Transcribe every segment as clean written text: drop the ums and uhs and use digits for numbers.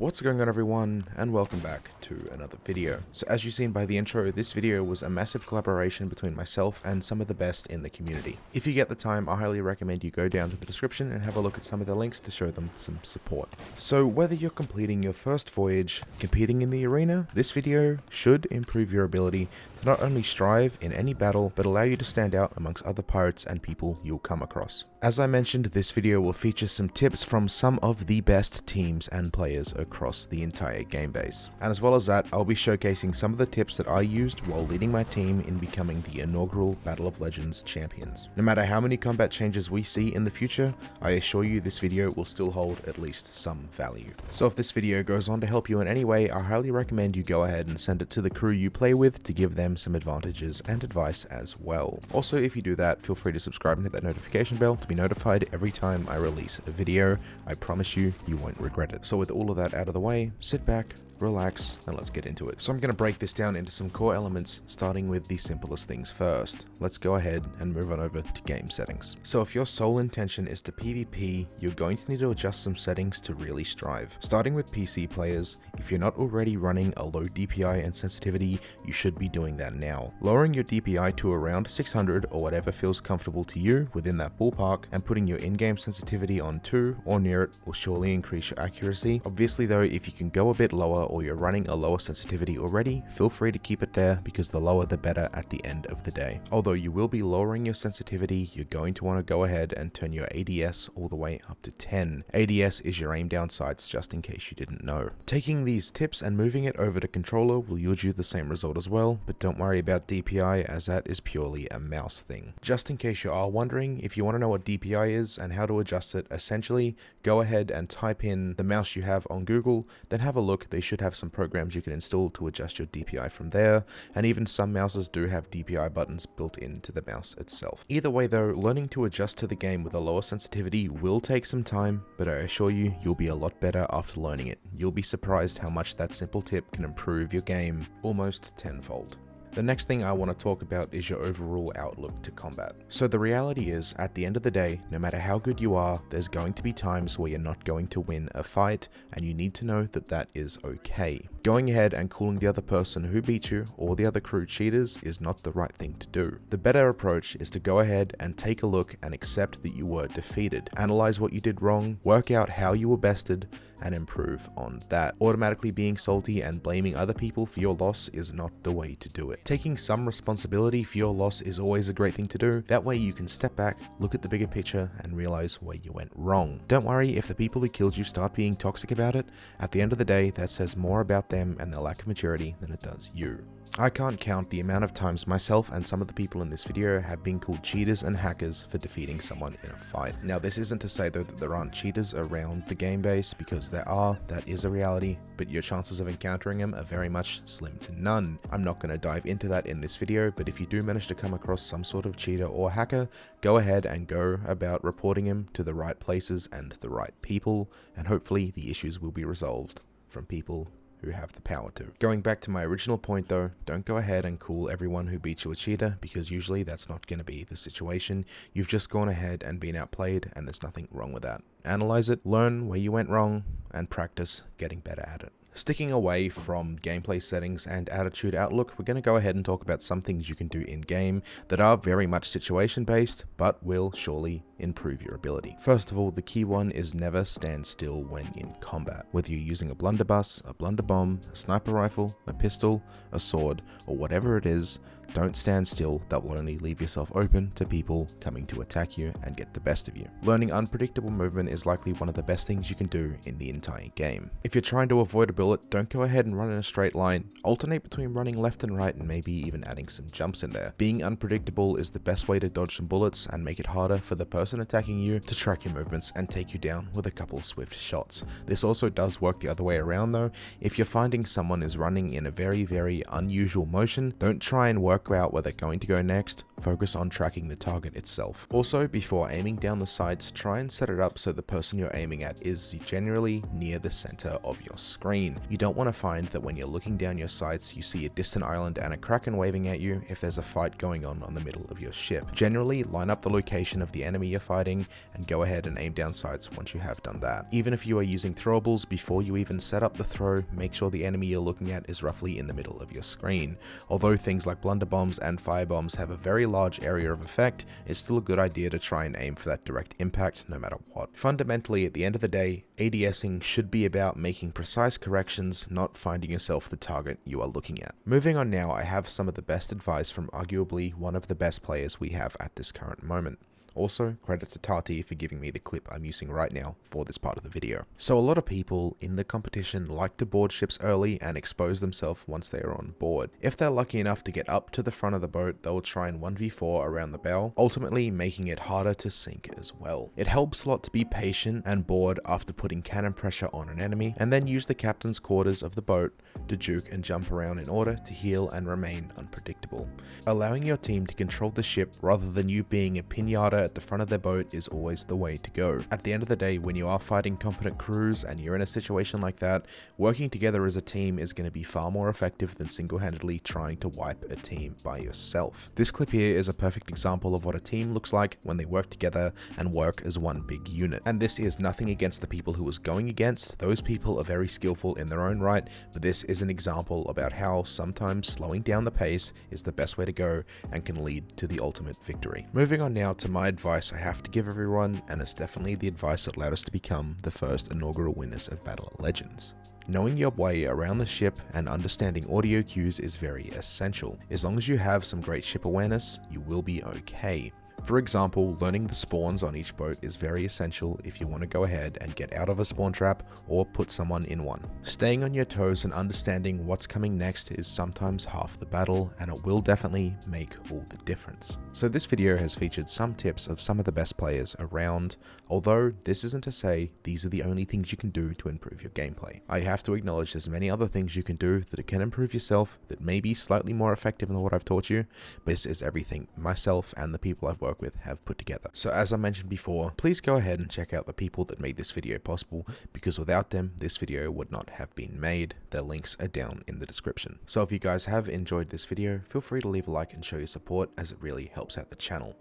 What's going on everyone, and welcome back to another video. So as you've seen by the intro, this video was a massive collaboration between myself and some of the best in the community. If you get the time, I highly recommend you go down to the description and have a look at some of the links to show them some support. So whether you're completing your first voyage, competing in the arena, this video should improve your ability to not only strive in any battle, but allow you to stand out amongst other pirates and people you'll come across. As I mentioned, this video will feature some tips from some of the best teams and players across the entire game base. And as well as that, I'll be showcasing some of the tips that I used while leading my team in becoming the inaugural Battle of Legends champions. No matter how many combat changes we see in the future, I assure you this video will still hold at least some value. So if this video goes on to help you in any way, I highly recommend you go ahead and send it to the crew you play with to give them some advantages and advice as well. Also, if you do that, feel free to subscribe and hit that notification bell to be notified every time I release a video. I promise you, you won't regret it. So with all of that out of the way, sit back, relax, and let's get into it. So I'm going to break this down into some core elements, starting with the simplest things first. Let's go ahead and move on over to game settings. So if your sole intention is to PvP, you're going to need to adjust some settings to really strive. Starting with PC players, if you're not already running a low DPI and sensitivity, you should be doing that now. Lowering your DPI to around 600 or whatever feels comfortable to you within that ballpark, and putting your in-game sensitivity on 2 or near it will surely increase your accuracy. Obviously though, if you can go a bit lower or you're running a lower sensitivity already, feel free to keep it there because the lower the better at the end of the day. Although you will be lowering your sensitivity, you're going to want to go ahead and turn your ADS all the way up to 10. ADS is your aim down sights, just in case you didn't know. Taking these tips and moving it over to controller will yield you the same result as well, but don't worry about DPI as that is purely a mouse thing. Just in case you are wondering, if you want to know what DPI is and how to adjust it, essentially go ahead and type in the mouse you have on Google, then have a look. They should have some programs you can install to adjust your DPI from there, and even some mouses do have DPI buttons built into the mouse itself. Either way though, learning to adjust to the game with a lower sensitivity will take some time, but I assure you, you'll be a lot better after learning it. You'll be surprised how much that simple tip can improve your game almost tenfold. The next thing I want to talk about is your overall outlook to combat. So the reality is, at the end of the day, no matter how good you are, there's going to be times where you're not going to win a fight, and you need to know that that is okay. Going ahead and calling the other person who beat you or the other crew cheaters is not the right thing to do. The better approach is to go ahead and take a look and accept that you were defeated. Analyze what you did wrong, work out how you were bested, and improve on that. Automatically being salty and blaming other people for your loss is not the way to do it. Taking some responsibility for your loss is always a great thing to do. That way you can step back, look at the bigger picture, and realize where you went wrong. Don't worry if the people who killed you start being toxic about it. At the end of the day, that says more about them and their lack of maturity than it does you. I can't count the amount of times myself and some of the people in this video have been called cheaters and hackers for defeating someone in a fight. Now this isn't to say though that there aren't cheaters around the game base, because there are, that is a reality, but your chances of encountering them are very much slim to none. I'm not going to dive into that in this video, but if you do manage to come across some sort of cheater or hacker, go ahead and go about reporting him to the right places and the right people, and hopefully the issues will be resolved from people who have the power to. Going back to my original point though, don't go ahead and call everyone who beat you a cheater, because usually that's not going to be the situation. You've just gone ahead and been outplayed, and there's nothing wrong with that. Analyze it, learn where you went wrong, and practice getting better at it. Sticking away from gameplay settings and attitude outlook, we're going to go ahead and talk about some things you can do in game that are very much situation based, but will surely improve your ability. First of all, the key one is never stand still when in combat. Whether you're using a blunderbuss, a blunderbomb, a sniper rifle, a pistol, a sword, or whatever it is, don't stand still. That will only leave yourself open to people coming to attack you and get the best of you. Learning unpredictable movement is likely one of the best things you can do in the entire game. If you're trying to avoid a bullet, don't go ahead and run in a straight line. Alternate between running left and right, and maybe even adding some jumps in there. Being unpredictable is the best way to dodge some bullets and make it harder for the person attacking you to track your movements and take you down with a couple swift shots. This also does work the other way around though. If you're finding someone is running in a very unusual motion, don't try and work out where they're going to go next. Focus on tracking the target itself. Also, before aiming down the sights, try and set it up so the person you're aiming at is generally near the center of your screen. You don't want to find that when you're looking down your sights, you see a distant island and a kraken waving at you if there's a fight going on the middle of your ship. Generally, line up the location of the enemy you're fighting and go ahead and aim down sights once you have done that. Even if you are using throwables, before you even set up the throw, make sure the enemy you're looking at is roughly in the middle of your screen. Although things like blunderbombs and firebombs have a very large area of effect, it's still a good idea to try and aim for that direct impact no matter what. Fundamentally, at the end of the day, ADSing should be about making precise corrections, not finding yourself the target you are looking at. Moving on now, I have some of the best advice from arguably one of the best players we have at this current moment. Also, credit to TartTee for giving me the clip I'm using right now for this part of the video. So a lot of people in the competition like to board ships early and expose themselves once they are on board. If they're lucky enough to get up to the front of the boat, they will try and 1v4 around the bow, ultimately making it harder to sink as well. It helps a lot to be patient and board after putting cannon pressure on an enemy, and then use the captain's quarters of the boat to juke and jump around in order to heal and remain unpredictable. Allowing your team to control the ship rather than you being a piñata at the front of their boat is always the way to go. At the end of the day, when you are fighting competent crews and you're in a situation like that, working together as a team is going to be far more effective than single-handedly trying to wipe a team by yourself. This clip here is a perfect example of what a team looks like when they work together and work as one big unit. And this is nothing against the people who was going against. Those people are very skillful in their own right, but this is an example about how sometimes slowing down the pace is the best way to go and can lead to the ultimate victory. Moving on now to my advice I have to give everyone, and it's definitely the advice that allowed us to become the first inaugural winners of Battle of Legends. Knowing your way around the ship and understanding audio cues is very essential. As long as you have some great ship awareness, you will be okay. For example, learning the spawns on each boat is very essential if you want to go ahead and get out of a spawn trap or put someone in one. Staying on your toes and understanding what's coming next is sometimes half the battle, and it will definitely make all the difference. So this video has featured some tips of some of the best players around, although this isn't to say these are the only things you can do to improve your gameplay. I have to acknowledge there's many other things you can do that can improve yourself that may be slightly more effective than what I've taught you, but this is everything myself and the people I've worked with have put together. So as I mentioned before, please go ahead and check out the people that made this video possible, because without them, this video would not have been made. Their links are down in the description. So if you guys have enjoyed this video, feel free to leave a like and show your support, as it really helps out the channel.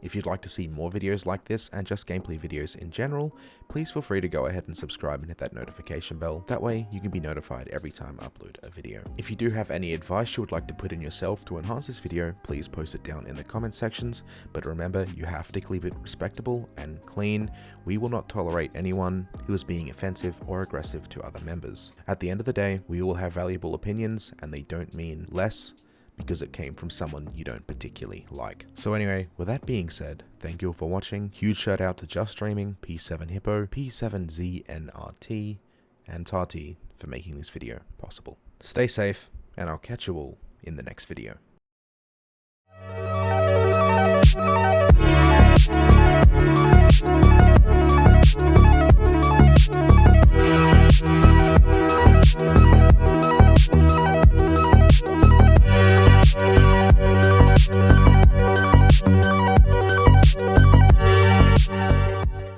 If you'd like to see more videos like this and just gameplay videos in general, please feel free to go ahead and subscribe and hit that notification bell. That way you can be notified every time I upload a video. If you do have any advice you would like to put in yourself to enhance this video, please post it down in the comment sections. But remember, you have to keep it respectable and clean. We will not tolerate anyone who is being offensive or aggressive to other members. At the end of the day, we all have valuable opinions, and they don't mean less because it came from someone you don't particularly like. So anyway, with that being said, thank you all for watching. Huge shout out to Just Streaming, P7 Hippo, P7 ZNRT, and TartTee for making this video possible. Stay safe, and I'll catch you all in the next video.